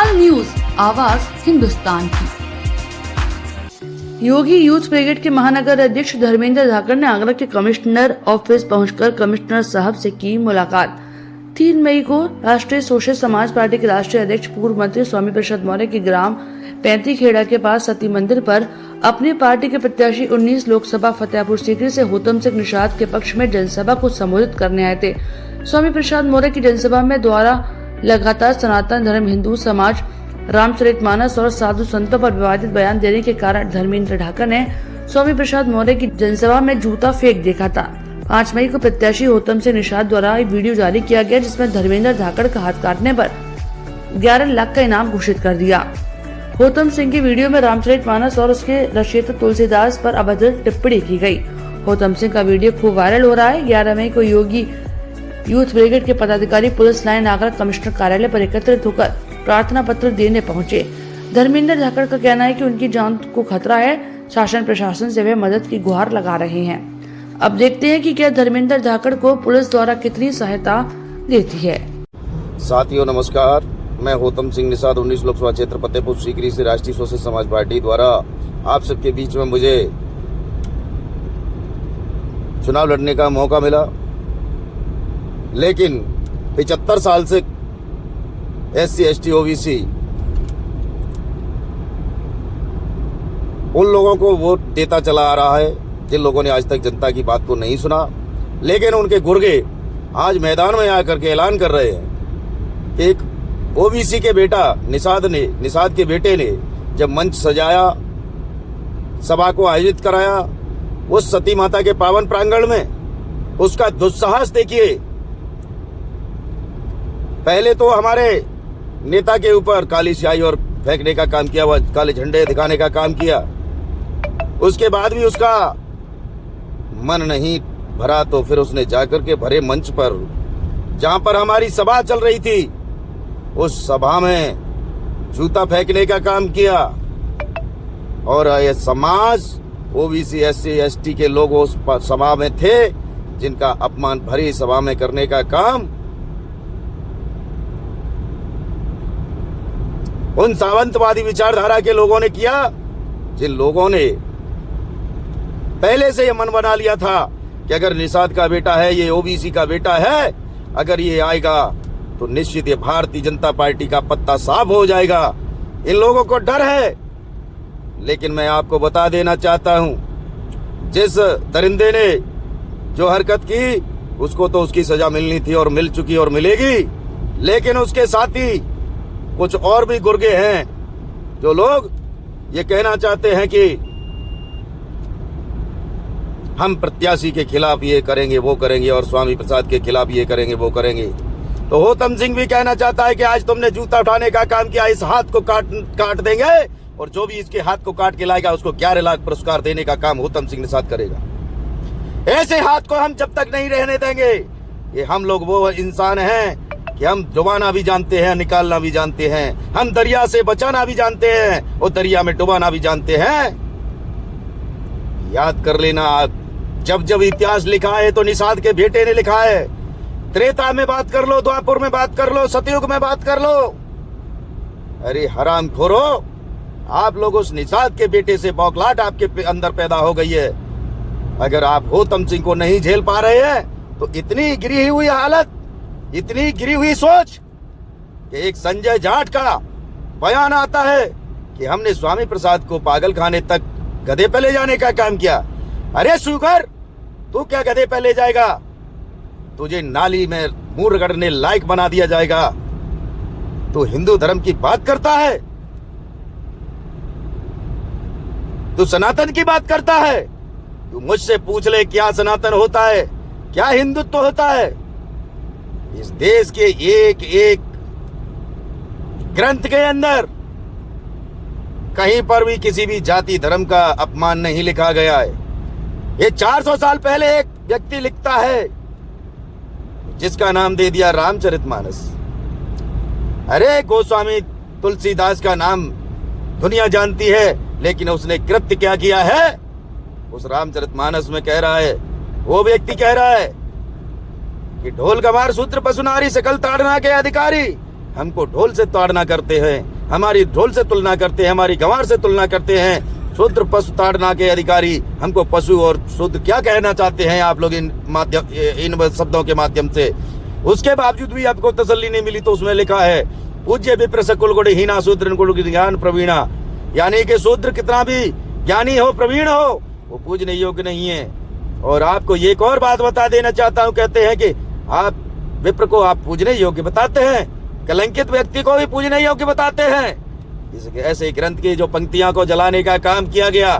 Hindustan news, आवाज हिंदुस्तान की। योगी youth brigade के महानगर अध्यक्ष धर्मेंद्र धाकड़ ने आगरा के कमिश्नर ऑफिस पहुंचकर कमिश्नर साहब से की मुलाकात। 3 मई को राष्ट्रीय सोशल समाज पार्टी के राष्ट्रीय अध्यक्ष पूर्व मंत्री स्वामी प्रसाद मौर्य के ग्राम पैंतीखेड़ा के पास सती मंदिर पर अपनी पार्टी के प्रत्याशी 19 लोकसभा फतेहपुर सीकरी से होतम सिंह निषाद के पक्ष में जनसभा को संबोधित करने आए थे। स्वामी प्रसाद मौर्य की जनसभा में द्वारा लगातार सनातन धर्म, हिंदू समाज, रामचरितमानस और साधु संतों पर विवादित बयान देने के कारण धर्मेंद्र धाकड़ ने स्वामी प्रसाद मौर्य की जनसभा में जूता फेंक देखा था। 5 मई को प्रत्याशी होतम सिंह निषाद द्वारा एक वीडियो जारी किया गया, जिसमें धर्मेंद्र धाकड़ का हाथ काटने पर 11 लाख का इनाम घोषित कर दिया। होतम सिंह की वीडियो में रामचरितमानस और उसके रचयिता तुलसीदास पर अभद्र टिप्पणी की गई। होतम सिंह का वीडियो खूब वायरल हो रहा है। 11 मई को योगी यूथ ब्रिगेड के पदाधिकारी पुलिस लाइन आगरा कमिश्नर कार्यालय पर एकत्रित होकर प्रार्थना पत्र देने पहुंचे। धर्मेंद्र धाकड़ का कहना है कि उनकी जान को खतरा है। शासन प्रशासन से वे मदद की गुहार लगा रहे हैं। अब देखते हैं कि क्या धर्मेंद्र धाकड़ को पुलिस द्वारा कितनी सहायता देती है। साथियों नमस्कार, मैं होतम सिंह निषाद 19 लोकसभा क्षेत्र फतेहपुर सीकरी से राष्ट्रीय सोशल समाज पार्टी द्वारा आप सबके बीच में मुझे चुनाव लड़ने का मौका मिला, लेकिन 75 साल से SC ST OBC उन लोगों को वोट देता चला आ रहा है जिन लोगों ने आज तक जनता की बात को नहीं सुना। लेकिन उनके गुर्गे आज मैदान में आकर के ऐलान कर रहे हैं कि एक OBC के बेटा निषाद के बेटे ने जब मंच सजाया, सभा को आयोजित कराया उस सती माता के पावन प्रांगण में, उसका दुस्साहस देखिए। पहले तो हमारे नेता के ऊपर काली स्याही और फेंकने का काम किया, वह काले झंडे दिखाने का काम किया। उसके बाद भी उसका मन नहीं भरा तो फिर उसने जाकर के भरे मंच पर, जहां पर हमारी सभा चल रही थी, उस सभा में जूता फेंकने का काम किया। और ये समाज OBC SC ST के लोग उस सभा में थे, जिनका अपमान भरी सभा में करने का काम उन सावंतवादी विचारधारा के लोगों ने किया, जिन लोगों ने पहले से यह मन बना लिया था कि अगर निषाद का बेटा है, ये OBC का बेटा है, अगर ये आएगा तो निश्चित ये भारतीय जनता पार्टी का पत्ता साफ हो जाएगा। इन लोगों को डर है। लेकिन मैं आपको बता देना चाहता हूं, जिस दरिंदे ने जो हरकत की उसको तो उसकी सजा मिलनी थी और मिल चुकी और मिलेगी। लेकिन उसके साथी कुछ और भी गुर्गे हैं जो लोग ये कहना चाहते हैं कि हम प्रत्याशी के खिलाफ ये करेंगे वो करेंगे और स्वामी प्रसाद के खिलाफ ये करेंगे वो करेंगे। तो होतम सिंह भी कहना चाहता है कि आज तुमने जूता उठाने का काम किया, इस हाथ को काट देंगे और जो भी इसके हाथ को काट के लाएगा उसको 11 लाख पुरस्कार देने का काम होतम सिंह निषाद करेगा। ऐसे हाथ को हम जब तक नहीं रहने देंगे। ये हम लोग वो इंसान हैं कि हम डुबाना भी जानते हैं, निकालना भी जानते हैं। हम दरिया से बचाना भी जानते हैं और दरिया में डुबाना भी जानते हैं। याद कर लेना, जब जब इतिहास लिखा है तो निषाद के बेटे ने लिखा है। त्रेता में बात कर लो, द्वापर में बात कर लो, सतयुग में बात कर लो। अरे हराम खोरो, आप लोग उस निषाद के बेटे से बौखलाहट आपके अंदर पैदा हो गई है। अगर आप होतम सिंह को नहीं झेल पा रहे हैं तो इतनी गिरी हुई हालत, इतनी गिरी हुई सोच कि एक संजय जाट का बयान आता है कि हमने स्वामी प्रसाद को पागल खाने तक गधे पे ले जाने का काम किया। अरे शुगर, तू क्या गधे पे ले जाएगा? तुझे नाली में मुंह रगड़ने लायक बना दिया जाएगा। तू हिंदू धर्म की बात करता है, तू सनातन की बात करता है। तू मुझसे पूछ ले क्या सनातन होता है, क्या हिंदुत्व होता है। इस देश के एक एक ग्रंथ के अंदर कहीं पर भी किसी भी जाति धर्म का अपमान नहीं लिखा गया है। ये 400 साल पहले एक व्यक्ति लिखता है जिसका नाम दे दिया रामचरितमानस। अरे गोस्वामी तुलसीदास का नाम दुनिया जानती है, लेकिन उसने कृत्य क्या किया है उस रामचरितमानस में कह रहा है। वो व्यक्ति कह रहा है कि ढोल गवार सूत्र पशुनारी सकल ताड़ना के अधिकारी हमको ढोल से ताड़ना करते हैं, हमारी ढोल से तुलना करते हैं, हमारी गंवार से तुलना करते हैं। शूद्र पशु ताड़ना के अधिकारी हमको पशु और शूद्र क्या कहना चाहते हैं आप लोग इन शब्दों के माध्यम से। उसके बावजूद भी आपको तसल्ली नहीं मिली, तो उसमें लिखा है पूज्य विप्र सकुल गुण हीना शूद्र कुल ज्ञान प्रवीणा, यानी कि शूद्र कितना भी ज्ञानी हो प्रवीण हो वो पूजने योग्य नहीं है। और आपको एक और बात बता देना चाहता हूँ, कहते हैं कि आप विप्र को आप पूजने योग्य बताते हैं, कलंकित व्यक्ति को भी पूजने योग्य बताते हैं। ऐसे ग्रंथ की जो पंक्तियां को जलाने का काम किया गया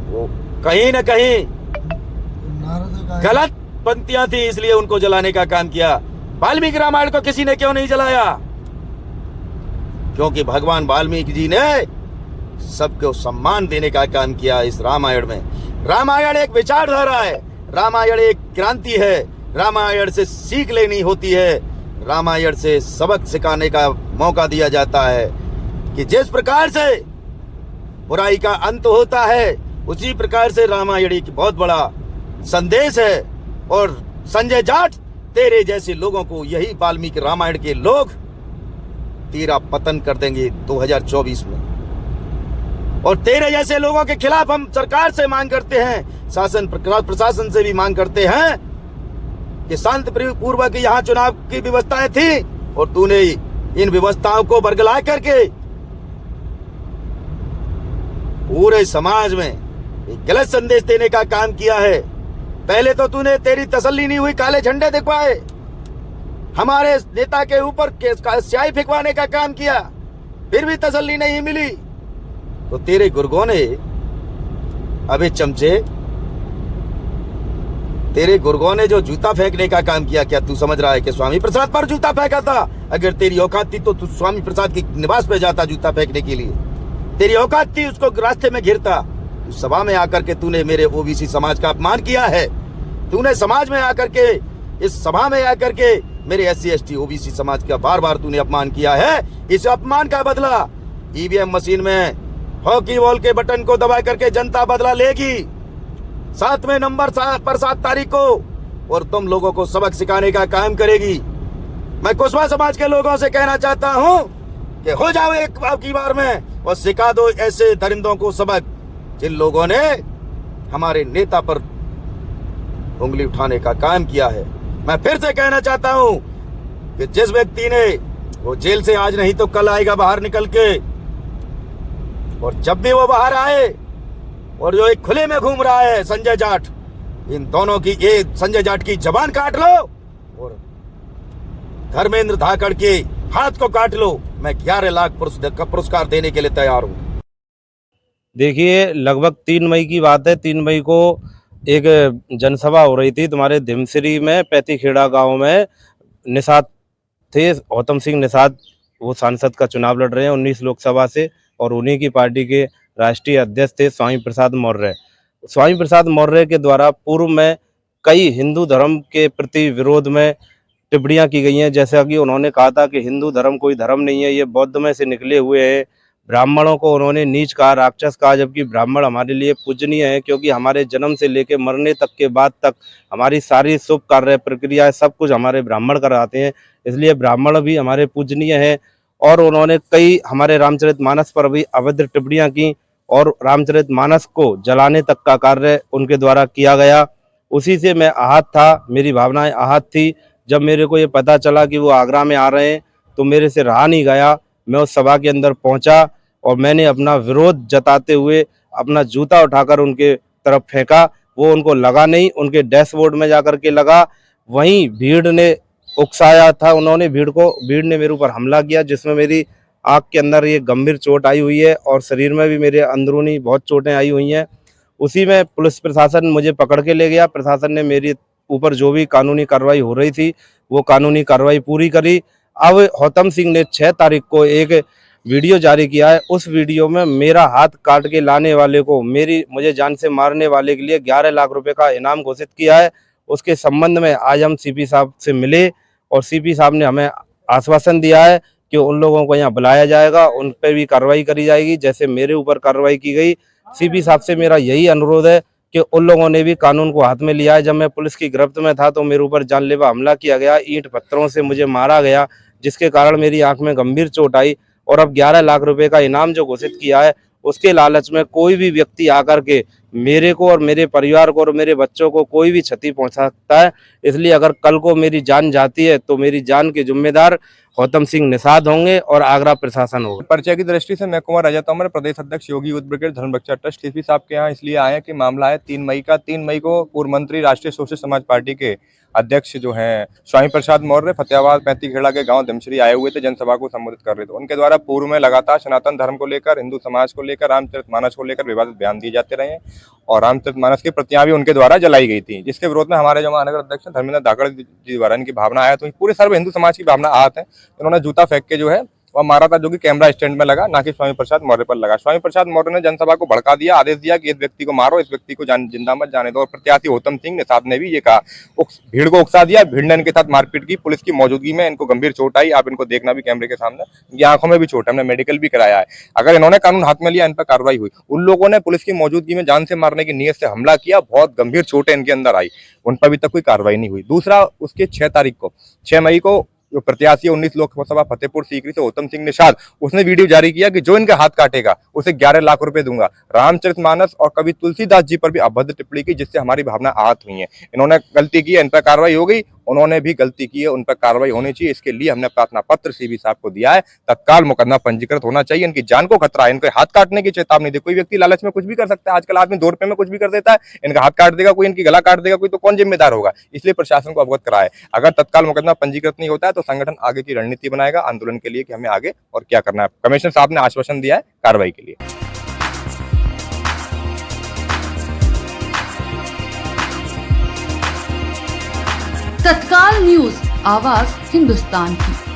वो कहीं न कहीं गलत पंक्तियां थी, इसलिए उनको जलाने का काम किया। वाल्मीकि रामायण को किसी ने क्यों नहीं जलाया? क्योंकि भगवान वाल्मीकि जी ने सबको सम्मान देने का काम किया इस रामायण में। रामायण एक विचारधारा है, रामायण एक क्रांति है, रामायण से सीख लेनी होती है, रामायण से सबक सिखाने का मौका दिया जाता है कि जिस प्रकार से बुराई का अंत होता है उसी प्रकार से रामायण एक बहुत बड़ा संदेश है। और संजय जाट तेरे जैसे लोगों को यही वाल्मीकि रामायण के लोग तेरा पतन कर देंगे 2024 में। और तेरे जैसे लोगों के खिलाफ हम सरकार से मांग करते हैं, शासन प्रशासन से भी मांग करते हैं कि शांति पूर्वक यहाँ चुनाव की व्यवस्थाएं थी और तूने इन व्यवस्थाओं को बरगला करके पूरे समाज में एक गलत संदेश देने का काम किया है। पहले तो तूने, तेरी तसल्ली नहीं हुई, काले झंडे दिखवाए, हमारे नेता के ऊपर स्याही फेंकवाने का काम किया, फिर भी तसल्ली नहीं मिली। तो तेरे गुर्गों ने अबे चमचे, तेरे गुर्गों ने जो जूता फेंकने का काम किया, क्या तू समझ रहा है कि स्वामी प्रसाद पर जूता फेंका था? अगर तेरी औकात थी तो तू स्वामी प्रसाद की निवास पे जाता जूता फेंकने के लिए। तेरी औकात थी उसको रास्ते में घिरता। उस सभा में आकर के तूने मेरे ओबीसी समाज का अपमान किया है। तूने समाज में आकर के, इस सभा में आकर के मेरे SC ST OBC समाज का बार बार तूने अपमान किया है। इस अपमान का बदला EVM मशीन में हॉकी बॉल के बटन को दबा करके जनता बदला लेगी 7वें नंबर पर 7 तारीख को, और तुम लोगों को सबक सिखाने का काम करेगी। मैं कुशवाहा समाज के लोगों से कहना चाहता हूँ कि हो जाओ एक आपकी बार में और सिखा दो ऐसे दरिंदों को सबक जिन लोगों ने हमारे नेता पर उंगली उठाने का काम किया है। मैं फिर से कहना चाहता हूँ कि जिस व्यक्ति ने, वो जेल से आज नहीं तो कल आएगा बाहर निकल के, और जब भी वो बाहर आए और जो एक खुले में घूम रहा है संजय जाट, इन दोनों की, ये संजय जाट की जबान काट लो और धर्मेंद्र धाकड़ के हाथ को काट लो। मैं 11 लाख पुरस्कार देने के लिए तैयार हूँ। देखिए, लगभग 3 मई की बात है। 3 मई को एक जनसभा हो रही थी तुम्हारे धिमसरी में, पैतीखेड़ा गांव में। निषाद थे, गौतम सिंह निषाद, वो सांसद का चुनाव लड़ रहे हैं 19 लोकसभा से, और उन्हीं की पार्टी के राष्ट्रीय अध्यक्ष थे स्वामी प्रसाद मौर्य। स्वामी प्रसाद मौर्य के द्वारा पूर्व में कई हिंदू धर्म के प्रति विरोध में टिप्पणियां की गई हैं। जैसा कि उन्होंने कहा था कि हिंदू धर्म कोई धर्म नहीं है, ये बौद्ध में से निकले हुए हैं। ब्राह्मणों को उन्होंने नीच कहा, राक्षस कहा, जबकि ब्राह्मण हमारे लिए पूजनीय है, क्योंकि हमारे जन्म से लेकर मरने तक के बाद तक हमारी सारी शुभ कार्य प्रक्रिया सब कुछ हमारे ब्राह्मण कराते हैं, इसलिए ब्राह्मण भी हमारे पूजनीय हैं। और उन्होंने कई हमारे रामचरितमानस पर भी अभद्र टिप्पणियां की और रामचरितमानस को जलाने तक का कार्य उनके द्वारा किया गया। उसी से मैं आहत था, मेरी भावनाएं आहत थी। जब मेरे को ये पता चला कि वो आगरा में आ रहे हैं तो मेरे से रहा नहीं गया, मैं उस सभा के अंदर पहुंचा और मैंने अपना विरोध जताते हुए अपना जूता उठाकर उनके तरफ फेंका। वो उनको लगा नहीं, उनके डैशबोर्ड में जाकर के लगा। वहीं भीड़ ने उकसाया था, उन्होंने भीड़ ने मेरे ऊपर हमला किया, जिसमें मेरी आँख के अंदर ये गंभीर चोट आई हुई है और शरीर में भी मेरे अंदरूनी बहुत चोटें आई हुई हैं। उसी में पुलिस प्रशासन मुझे पकड़ के ले गया। प्रशासन ने मेरे ऊपर जो भी कानूनी कार्रवाई हो रही थी वो कानूनी कार्रवाई पूरी करी। अब गौतम सिंह ने 6 तारीख को एक वीडियो जारी किया है। उस वीडियो में मेरा हाथ काट के लाने वाले को, मुझे जान से मारने वाले के लिए 11 लाख रुपए का इनाम घोषित किया है। उसके संबंध में आज हम CP साहब से मिले और CP साहब ने हमें आश्वासन दिया है कि उन लोगों को यहाँ बुलाया जाएगा, उन पर भी कार्रवाई करी जाएगी जैसे मेरे ऊपर कार्रवाई की गई। CP साहब से मेरा यही अनुरोध है कि उन लोगों ने भी कानून को हाथ में लिया है। जब मैं पुलिस की गिरफ्त में था तो मेरे ऊपर जानलेवा हमला किया गया, ईंट पत्थरों से मुझे मारा गया, जिसके कारण मेरी आंख में गंभीर चोट आई और अब 11 लाख रुपए का इनाम जो घोषित किया है, उसके लालच में कोई भी व्यक्ति आकर के मेरे को और मेरे परिवार को और मेरे बच्चों को कोई भी क्षति पहुंचा सकता है। इसलिए अगर कल को मेरी जान जाती है तो मेरी जान के जिम्मेदार गौतम सिंह निषाद होंगे और आगरा प्रशासन होगा। परिचय की दृष्टि से मैं कुमार राजा तोमर, प्रदेश अध्यक्ष योगी यूथ ब्रिगेड धर्मरक्षा ट्रस्ट सीपी साहब के यहाँ इसलिए आए कि मामला है 3 मई का। 3 मई को पूर्व मंत्री राष्ट्रीय सोशलिस्ट समाज पार्टी के अध्यक्ष जो हैं स्वामी प्रसाद मौर्य फतेहाबाद पैंतीखेड़ा के गांव धमश्री आए हुए थे, जनसभा को संबोधित कर रहे थे। उनके द्वारा पूर्व में लगातार सनातन धर्म को लेकर, हिंदू समाज को लेकर, रामचरितमानस को लेकर विवादित बयान दिए जाते रहे और रामचरितमानस की प्रतियां भी उनके द्वारा जलाई गई थी, जिसके विरोध में हमारे जो महानगर अध्यक्ष धर्मेंद्र धाकड़ जी द्वारा इनकी भावना आया, तो पूरे सर्व हिंदू समाज की भावना आहत है। उन्होंने जूता फेंक के जो है वह मारा था, जो कि कैमरा स्टैंड में लगा, ना कि स्वामी प्रसाद मौर्य पर लगा। स्वामी प्रसाद मौर्य ने जनसभा को भड़का दिया, आदेश दिया कि इस व्यक्ति को मारो, इस व्यक्ति को जिंदा मत जाने दो। और प्रत्याशी गौतम सिंह निषाद ने भी ये कहा, भीड़ को उकसा दिया, भीड़ ने इनके साथ मारपीट की। पुलिस की मौजूदगी में इनको गंभीर चोट आई, आप इनको देखना भी कैमरे के सामने, इनकी आंखों में भी चोट है, हमने मेडिकल भी कराया है। अगर इन्होंने कानून हाथ में लिया, इन पर कार्रवाई हुई। उन लोगों ने पुलिस की मौजूदगी में जान से मारने की नीयत से हमला किया, बहुत गंभीर चोटें इनके अंदर आई, उन पर अभी तक कोई कार्रवाई नहीं हुई। दूसरा, उसके 6 मई को जो प्रत्याशी 19 लोकसभा फतेहपुर सीकरी से गौतम सिंह निषाद, उसने वीडियो जारी किया कि जो इनका हाथ काटेगा उसे 11 लाख रुपए दूंगा। रामचरितमानस और कवि तुलसीदास जी पर भी अभद्र टिप्पणी की, जिससे हमारी भावना आहत हुई है। इन्होंने गलती की है, इन पर कार्रवाई हो गई, उन्होंने भी गलती की है, उन पर कार्रवाई होनी चाहिए। इसके लिए हमने प्रार्थना पत्र सीबी साहब को दिया है, तत्काल मुकदमा पंजीकृत होना चाहिए। इनकी जान को खतरा है, इनके हाथ काटने की चेतावनी दे। कोई व्यक्ति लालच में कुछ भी कर सकता है, आजकल आदमी 2 रुपए में कुछ भी कर देता है, इनका हाथ काट देगा कोई, इनकी गला काट देगा कोई, तो कौन जिम्मेदार होगा? इसलिए प्रशासन को अवगत कराए। अगर तत्काल मुकदमा पंजीकृत नहीं होता है तो संगठन आगे की रणनीति बनाएगा आंदोलन के लिए कि हमें आगे और क्या करना है। कमिश्नर साहब ने आश्वासन दिया है कार्रवाई के लिए। तत्काल न्यूज, आवाज हिंदुस्तान की।